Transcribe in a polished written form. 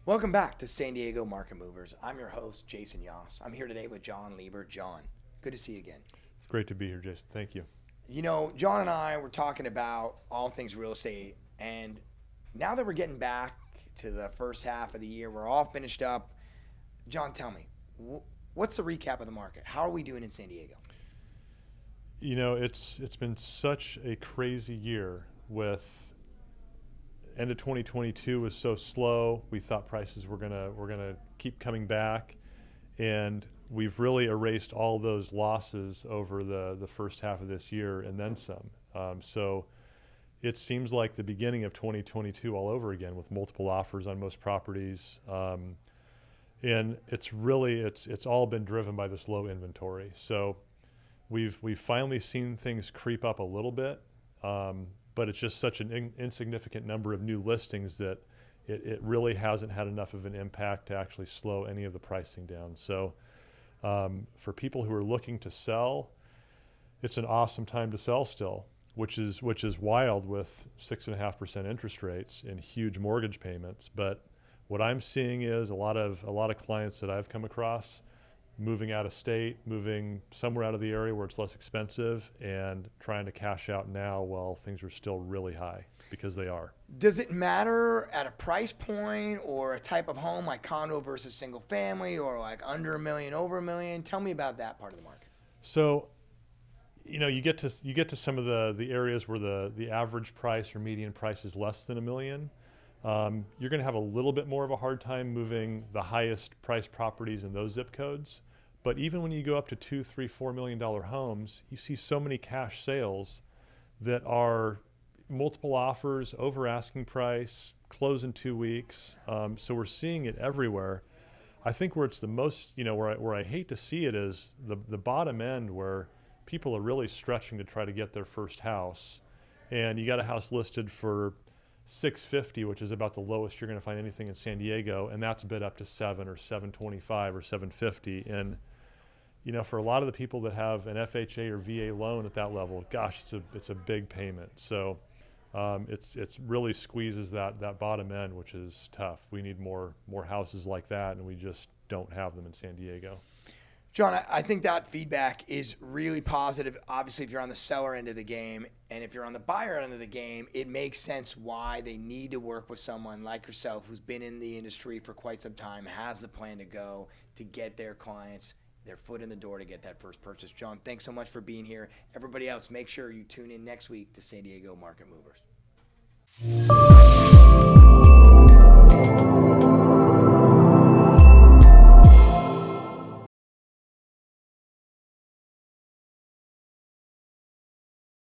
Welcome back to San Diego Market Movers. I'm your host, Jason Yoss. I'm here today with John Lieber. John, good to see you again. It's great to be here, Jason. Thank you. You know, John and I were talking about all things real estate, and now that we're getting back to the first half of the year, we're all finished up. John, tell me, what's the recap of the market? How are we doing in San Diego? You know, it's been such a crazy year. With end of 2022 was so slow. We thought prices were gonna keep coming back, and we've really erased all those losses over the first half of this year and then some. So it seems like the beginning of 2022 all over again, with multiple offers on most properties. And it's all been driven by this low inventory. So we've finally seen things creep up a little bit, but it's just such an insignificant number of new listings that it really hasn't had enough of an impact to actually slow any of the pricing down. So for people who are looking to sell, it's an awesome time to sell still, which is wild with 6.5% interest rates and huge mortgage payments. But what I'm seeing is a lot of clients that I've come across moving out of state, moving somewhere out of the area where it's less expensive, and trying to cash out now while things are still really high, because they are. Does it matter at a price point or a type of home, like condo versus single family, or like under $1 million, over $1 million? Tell me about that part of the market. So, you know, you get to some of the areas where the average price or median price is less than $1 million. You're going to have a little bit more of a hard time moving the highest priced properties in those zip codes. But even when you go up to $2, $3, $4 million homes, you see so many cash sales that are multiple offers, over asking price, close in 2 weeks. So we're seeing it everywhere. I think where it's the most, you know, where I hate to see it is the bottom end, where people are really stretching to try to get their first house, and you got a house listed for $650, which is about the lowest you're going to find anything in San Diego, and that's bid up to $7 or $725 or $750. And you know, for a lot of the people that have an FHA or VA loan at that level, gosh, it's a big payment. So it's really squeezes that bottom end, which is tough. We need more houses like that, and we just don't have them in San Diego. John, I think that feedback is really positive. Obviously, if you're on the seller end of the game, and if you're on the buyer end of the game, it makes sense why they need to work with someone like yourself, who's been in the industry for quite some time, has the plan to go to get their clients their foot in the door to get that first purchase. John, thanks so much for being here. Everybody else, make sure you tune in next week to San Diego Market Movers.